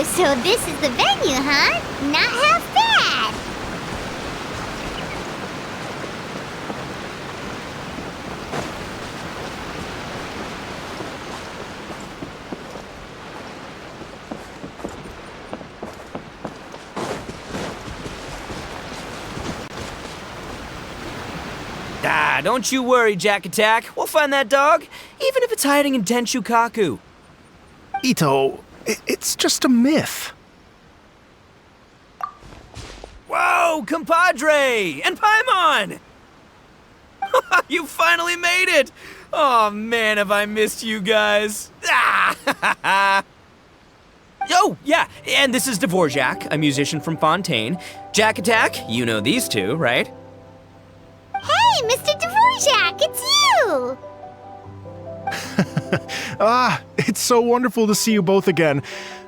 Oh, so this is the venue, huh? Not half bad. Ah, don't you worry, Jack Attack. We'll find that dog, even if it's hiding in Tenshukaku. Ito, it's just a myth. Whoa, compadre! And Paimon! You finally made it! Oh man, have I missed you guys. Ah! Oh, yeah, and this is Dvorak, a musician from Fontaine. Jack Attack, you know these two, right? Hey, Mr. Dvorak, it's you! It's so wonderful to see you both again.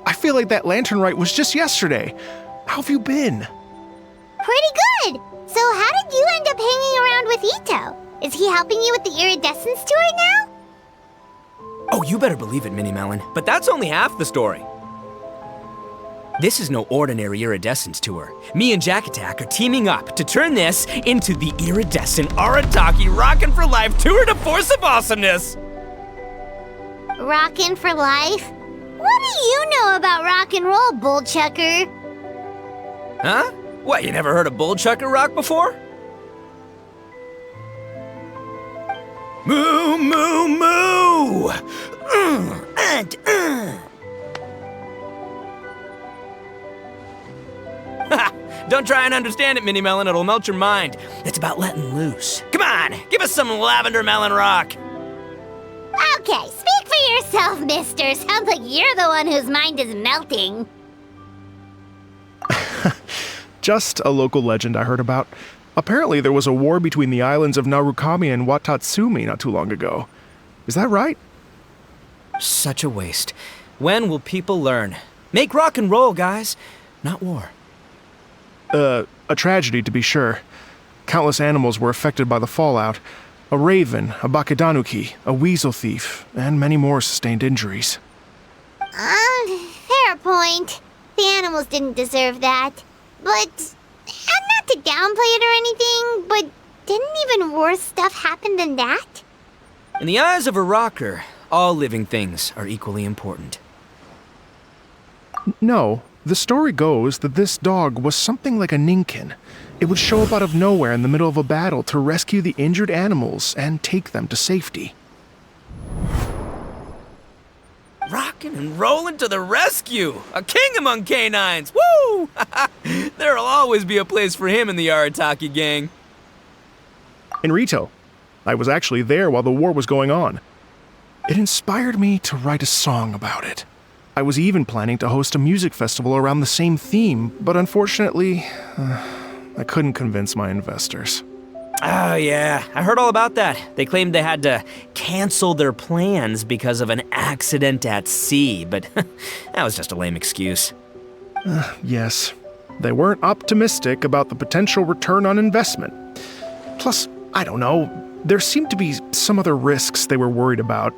I feel like that lantern rite was just yesterday. How have you been? Pretty good. So how did you end up hanging around with Ito? Is he helping you with the Iridescent tour now? Oh, you better believe it, Minnie Melon. But that's only half the story. This is no ordinary Iridescent tour. Me and Jack Attack are teaming up to turn this into the Iridescent Arataki Rockin' for Life Tour de Force of Awesomeness! Rockin' for life? What do you know about rock and roll, bullchucker? Huh? What, you never heard a bullchucker rock before? Moo, moo, moo! Don't try and understand it, Minnie Melon. It'll melt your mind. It's about letting loose. Come on, give us some lavender melon rock. Okay, speak for yourself, mister. Sounds like you're the one whose mind is melting. Just a local legend I heard about. Apparently there was a war between the islands of Narukami and Watatsumi not too long ago. Is that right? Such a waste. When will people learn? Make rock and roll, guys, not war. A tragedy to be sure. Countless animals were affected by the fallout. A raven, a bakedanuki, a weasel thief, and many more sustained injuries. Fair point. The animals didn't deserve that. But, not to downplay it or anything, but didn't even worse stuff happen than that? In the eyes of a rocker, all living things are equally important. No, the story goes that this dog was something like a ninkin. It would show up out of nowhere in the middle of a battle to rescue the injured animals and take them to safety. Rockin' and rollin' to the rescue! A king among canines! Woo! There'll always be a place for him in the Arataki gang. In Rito, I was actually there while the war was going on. It inspired me to write a song about it. I was even planning to host a music festival around the same theme, but unfortunately, I couldn't convince my investors. Oh yeah, I heard all about that. They claimed they had to cancel their plans because of an accident at sea, but that was just a lame excuse. Yes, they weren't optimistic about the potential return on investment. Plus, I don't know, there seemed to be some other risks they were worried about.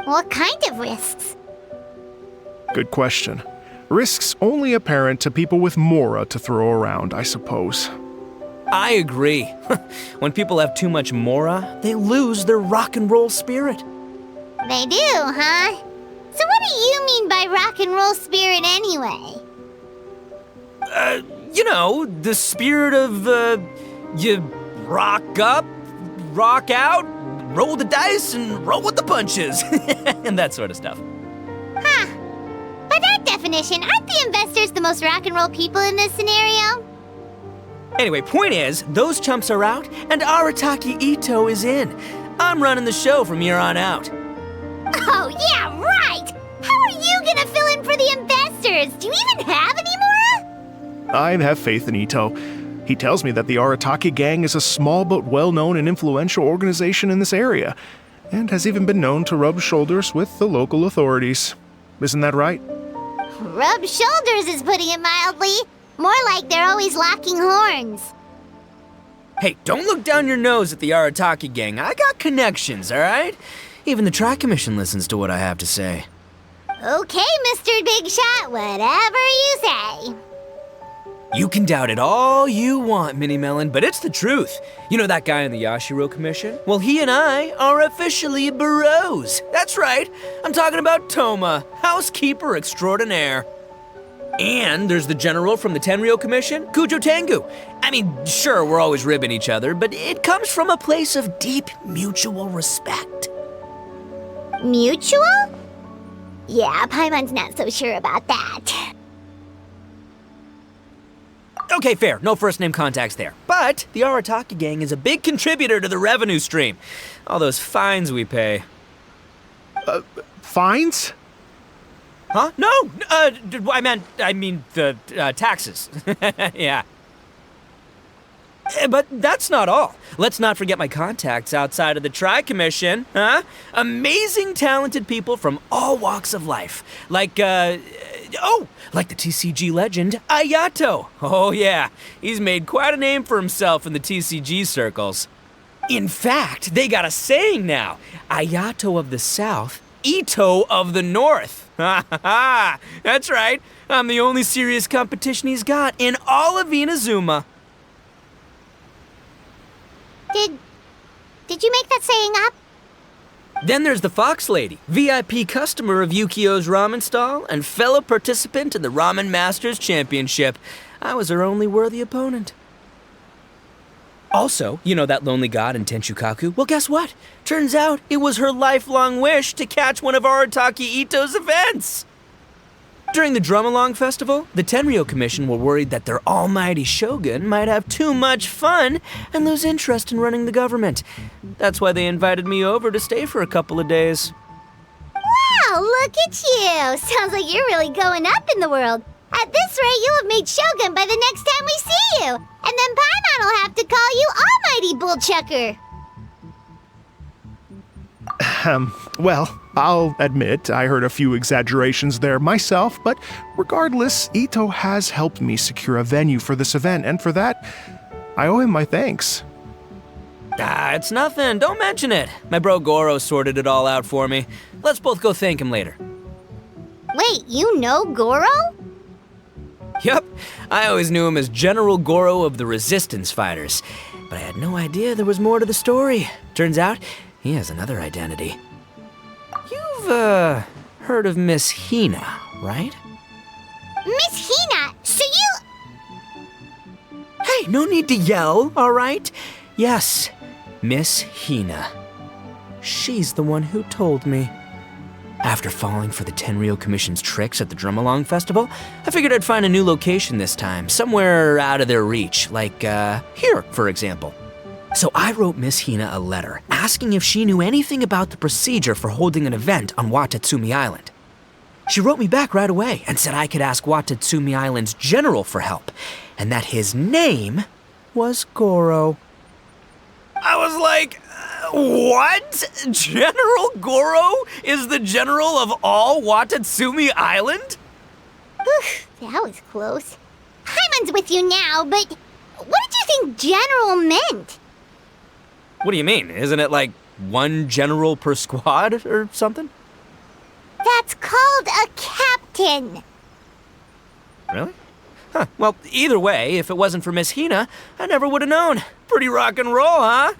What kind of risks? Good question. Risks only apparent to people with mora to throw around, I suppose. I agree. When people have too much mora, they lose their rock and roll spirit. They do, huh? So what do you mean by rock and roll spirit anyway? You know, the spirit of, you rock up, rock out, roll the dice, and roll with the punches, and that sort of stuff. Huh. By that definition, aren't the investors the most rock and roll people in this scenario? Anyway, point is, those chumps are out, and Arataki Ito is in. I'm running the show from here on out. Oh, yeah, right! How are you gonna fill in for the investors? Do you even have any mora? I have faith in Ito. He tells me that the Arataki gang is a small but well-known and influential organization in this area, and has even been known to rub shoulders with the local authorities. Isn't that right? Rub shoulders is putting it mildly. More like they're always locking horns. Hey, don't look down your nose at the Arataki gang. I got connections, all right? Even the Tri-Commission listens to what I have to say. Okay, Mr. Big Shot, whatever you say. You can doubt it all you want, Mini Melon, but it's the truth. You know that guy in the Yashiro Commission? Well, he and I are officially bros. That's right. I'm talking about Toma, housekeeper extraordinaire. And there's the general from the Tenryo Commission, Kujo Tengu. I mean, sure, we're always ribbing each other, but it comes from a place of deep mutual respect. Mutual? Yeah, Paimon's not so sure about that. Okay, fair. No first-name contacts there. But the Arataki gang is a big contributor to the revenue stream. All those fines we pay. Fines? Huh? No! I mean the taxes. Yeah. But that's not all. Let's not forget my contacts outside of the Tri-Commission, huh? Amazing, talented people from all walks of life. Like the TCG legend, Ayato. Oh yeah, he's made quite a name for himself in the TCG circles. In fact, they got a saying now. Ayato of the South, Ito of the North. Ha ha ha! That's right. I'm the only serious competition he's got in all of Inazuma. Did you make that saying up? Then there's the Fox Lady, VIP customer of Yukio's ramen stall and fellow participant in the Ramen Masters Championship. I was her only worthy opponent. Also, you know that lonely god in Tenchukaku? Well, guess what? Turns out it was her lifelong wish to catch one of Arataki Ito's events. During the Drum-Along Festival, the Tenryo Commission were worried that their almighty shogun might have too much fun and lose interest in running the government. That's why they invited me over to stay for a couple of days. Wow, look at you! Sounds like you're really going up in the world. At this rate, you'll have made shogun by the next time we see you. And then Paimon will have to call you Almighty Bullchucker. Well, I'll admit I heard a few exaggerations there myself, but regardless, Ito has helped me secure a venue for this event, and for that, I owe him my thanks. It's nothing. Don't mention it. My bro Goro sorted it all out for me. Let's both go thank him later. Wait, you know Goro? Yep, I always knew him as General Goro of the Resistance Fighters, but I had no idea there was more to the story. Turns out, he has another identity. You've, heard of Miss Hina, right? Miss Hina, so you... Hey, no need to yell, all right? Yes, Miss Hina. She's the one who told me. After falling for the Tenryo Commission's tricks at the Drum-Along Festival, I figured I'd find a new location this time, somewhere out of their reach, like, here, for example. So I wrote Miss Hina a letter, asking if she knew anything about the procedure for holding an event on Watatsumi Island. She wrote me back right away and said I could ask Watatsumi Island's general for help, and that his name was Goro. I was like, what? General Goro is the general of all Watatsumi Island? Oof, that was close. Paimon's with you now, but what did you think general meant? What do you mean? Isn't it like one general per squad or something? That's called a captain. Really? Huh. Well, either way, if it wasn't for Miss Hina, I never would have known. Pretty rock and roll, huh?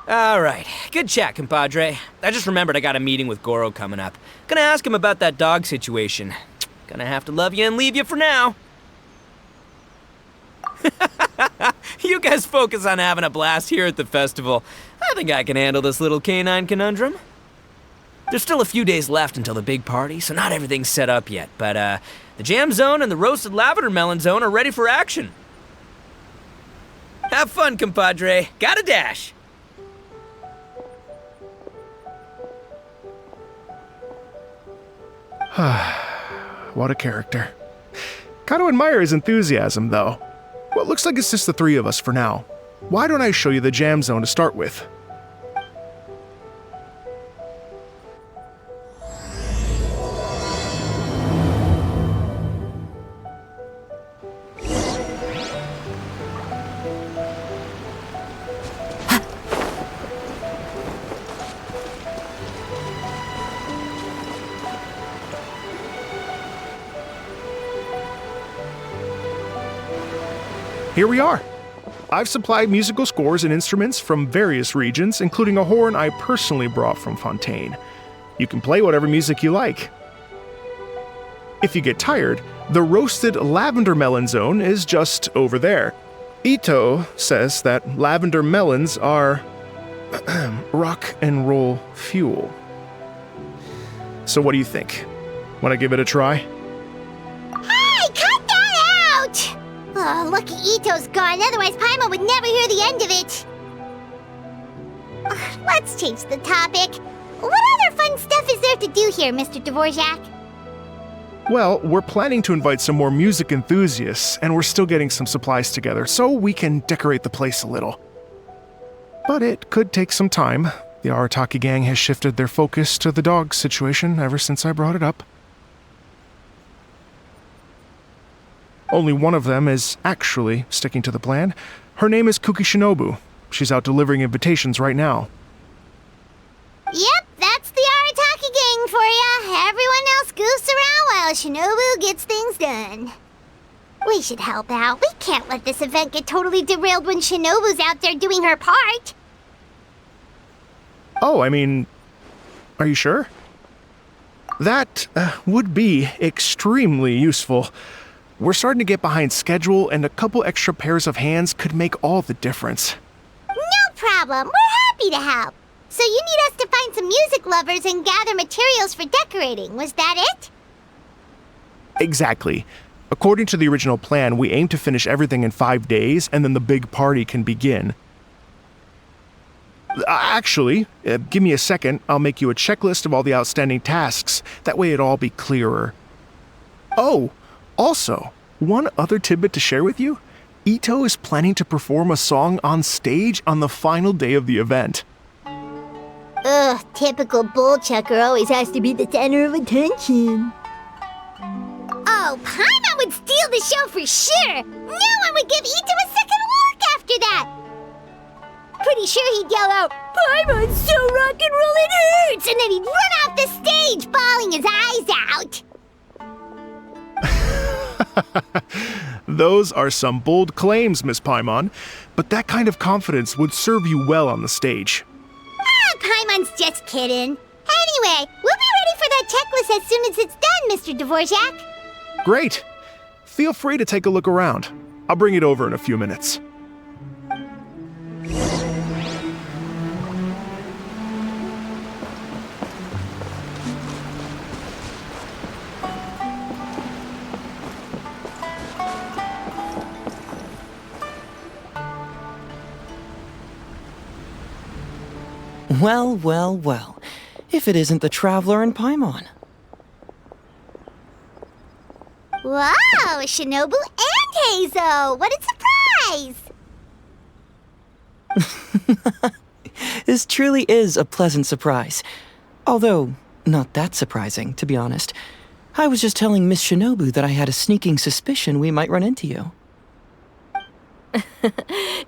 All right. Good chat, compadre. I just remembered I got a meeting with Goro coming up. Gonna ask him about that dog situation. Gonna have to love you and leave you for now. You guys focus on having a blast here at the festival. I think I can handle this little canine conundrum. There's still a few days left until the big party, so not everything's set up yet, but the jam zone and the roasted lavender melon zone are ready for action. Have fun, compadre. Gotta dash. What a character. Gotta admire his enthusiasm, though. Well, it looks like it's just the three of us for now. Why don't I show you the jam zone to start with? here we are. I've supplied musical scores and instruments from various regions, including a horn I personally brought from Fontaine. You can play whatever music you like. If you get tired, the roasted lavender melon zone is just over there. Ito says that lavender melons are rock and roll fuel. So what do you think? Want to give it a try? Hey, cut that out! Oh, lucky Ito's gone, otherwise Paimon would never hear the end of it. Let's change the topic. What other fun stuff is there to do here, Mr. Dvorak? Well, we're planning to invite some more music enthusiasts, and we're still getting some supplies together, so we can decorate the place a little. But it could take some time. The Arataki gang has shifted their focus to the dog situation ever since I brought it up. Only one of them is actually sticking to the plan. Her name is Kuki Shinobu. She's out delivering invitations right now. Yep, that's the Arataki gang for ya. Everyone else goofs around while Shinobu gets things done. We should help out. We can't let this event get totally derailed when Shinobu's out there doing her part. Oh, I mean, are you sure? That would be extremely useful. We're starting to get behind schedule, and a couple extra pairs of hands could make all the difference. No problem. We're happy to help. So you need us to find some music lovers and gather materials for decorating. Was that it? Exactly. According to the original plan, we aim to finish everything in 5 days, and then the big party can begin. Actually, give me a second. I'll make you a checklist of all the outstanding tasks. That way it'll all be clearer. Oh, also, one other tidbit to share with you. Ito is planning to perform a song on stage on the final day of the event. Ugh, typical bull chucker always has to be the center of attention. Oh, Paimon would steal the show for sure! No one would give Ito a second look after that! Pretty sure he'd yell out, "Paimon's so rock and roll it hurts!" And then he'd run off the stage, bawling his eyes out. Those are some bold claims, Miss Paimon, but that kind of confidence would serve you well on the stage. Ah, Paimon's just kidding. Anyway, we'll be ready for that checklist as soon as it's done, Mr. Dvorak. Great. Feel free to take a look around. I'll bring it over in a few minutes. Well, well, well. If it isn't the Traveler and Paimon. Wow, Shinobu and Heizo! What a surprise! This truly is a pleasant surprise. Although, not that surprising, to be honest. I was just telling Miss Shinobu that I had a sneaking suspicion we might run into you.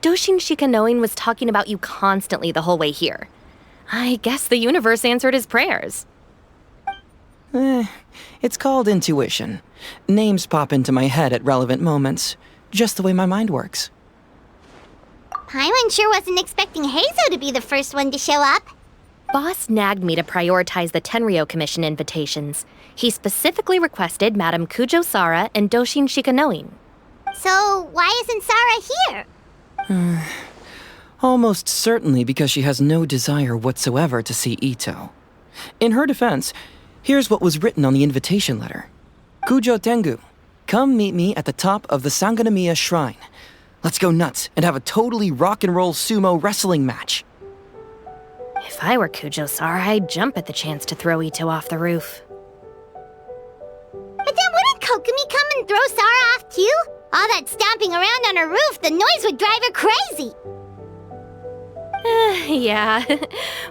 Doshin Shikanoin was talking about you constantly the whole way here. I guess the universe answered his prayers. It's called intuition. Names pop into my head at relevant moments, just the way my mind works. Paimon sure wasn't expecting Heizo to be the first one to show up. Boss nagged me to prioritize the Tenryo Commission invitations. He specifically requested Madame Kujo Sara and Doshin Shikanoin. So, why isn't Sara here? Almost certainly because she has no desire whatsoever to see Ito. In her defense, here's what was written on the invitation letter. Kujo Tengu, come meet me at the top of the Sanganamiya Shrine. Let's go nuts and have a totally rock and roll sumo wrestling match. If I were Kujo Sara, I'd jump at the chance to throw Ito off the roof. But then wouldn't Kokomi come and throw Sara off too? All that stomping around on her roof, the noise would drive her crazy. Yeah.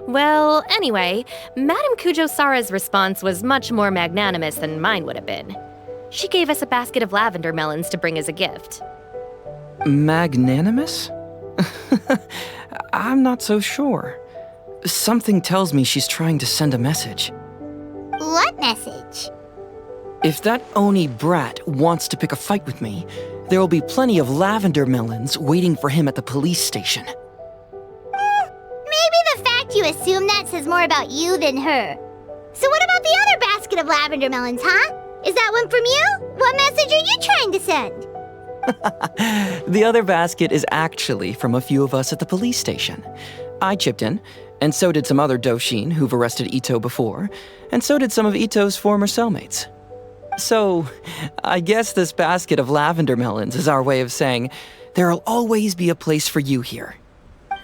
Well, anyway, Madame Kujo Sara's response was much more magnanimous than mine would have been. She gave us a basket of lavender melons to bring as a gift. Magnanimous? I'm not so sure. Something tells me she's trying to send a message. What message? If that Oni brat wants to pick a fight with me, There will be plenty of lavender melons waiting for him at the police station. Maybe the fact you assume that says more about you than her. So what about the other basket of lavender melons, huh? Is that one from you? What message are you trying to send? The other basket is actually from a few of us at the police station. I chipped in, and so did some other Doshin who've arrested Ito before, and so did some of Ito's former cellmates. So, I guess this basket of lavender melons is our way of saying, there'll always be a place for you here.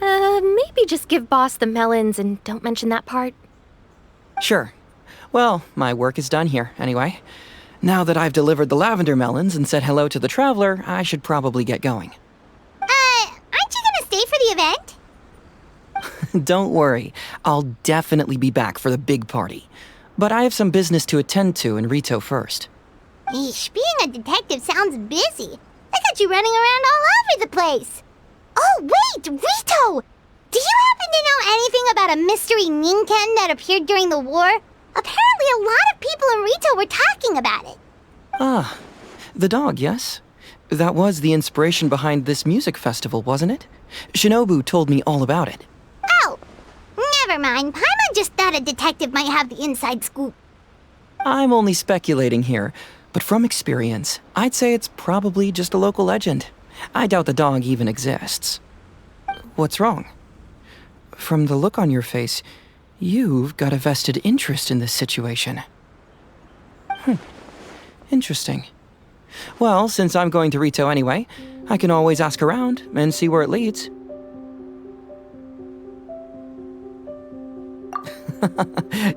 Maybe just give Boss the melons and don't mention that part. Sure. Well, my work is done here, anyway. Now that I've delivered the lavender melons and said hello to the traveler, I should probably get going. Aren't you gonna stay for the event? Don't worry, I'll definitely be back for the big party. But I have some business to attend to in Rito first. Eesh, being a detective sounds busy. Look at you running around all over the place. Oh, wait, Rito! Do you happen to know anything about a mystery Ninken that appeared during the war? Apparently a lot of people in Rito were talking about it. Ah, the dog, yes? That was the inspiration behind this music festival, wasn't it? Shinobu told me all about it. Oh, never mind. Paimon just thought a detective might have the inside scoop. I'm only speculating here, but from experience, I'd say it's probably just a local legend. I doubt the dog even exists. What's wrong? From the look on your face, you've got a vested interest in this situation. Interesting. Well, since I'm going to Rito anyway, I can always ask around and see where it leads.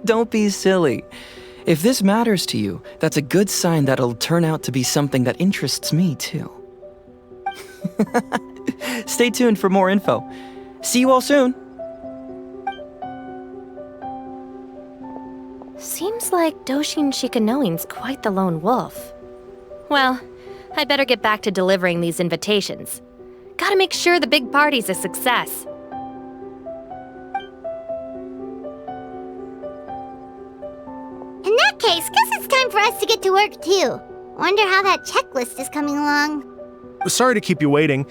Don't be silly. If this matters to you, that's a good sign that it'll turn out to be something that interests me too. Stay tuned for more info. See you all soon. Seems like Doshin Shikanoin's quite the lone wolf. Well, I'd better get back to delivering these invitations. Gotta make sure the big party's a success. In that case, guess it's time for us to get to work too. Wonder how that checklist is coming along. Sorry to keep you waiting.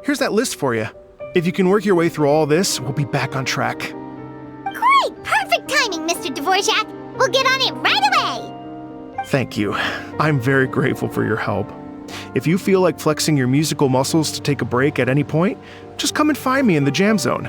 Here's that list for you. If you can work your way through all this, we'll be back on track. Great! Perfect timing, Mr. Dvorak! We'll get on it right away! Thank you. I'm very grateful for your help. If you feel like flexing your musical muscles to take a break at any point, just come and find me in the jam zone.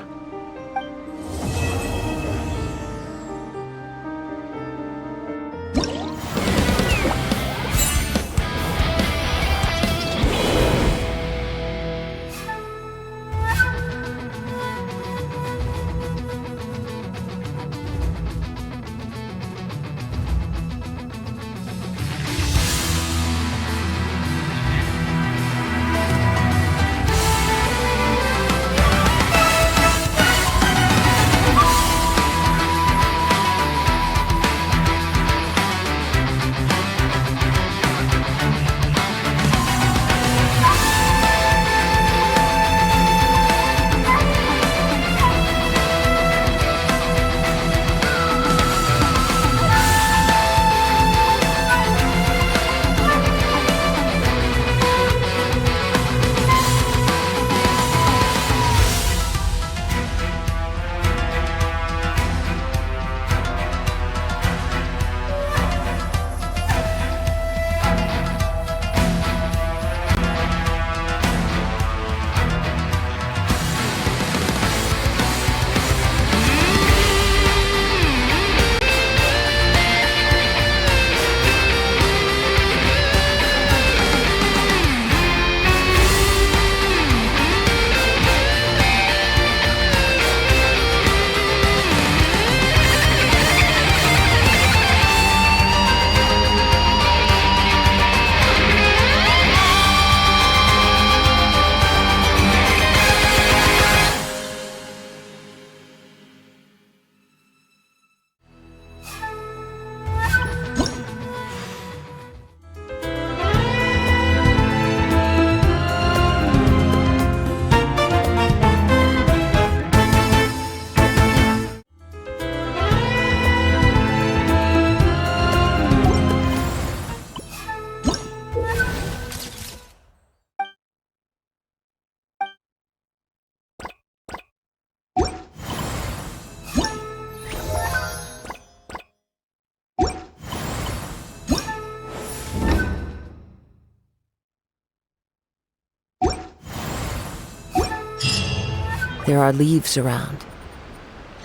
There are leaves around,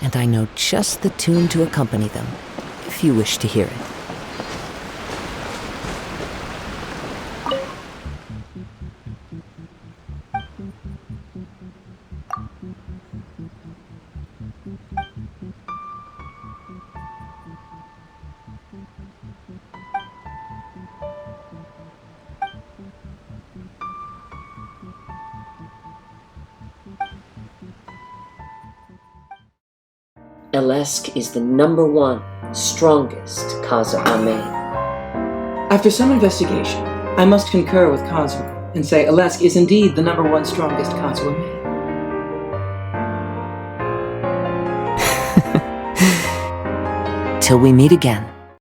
and I know just the tune to accompany them, if you wish to hear it. Alesk is the #1 strongest Kazuhame. After some investigation, I must concur with Kazuha and say Alesk is indeed the #1 strongest Kazuha made. Till we meet again.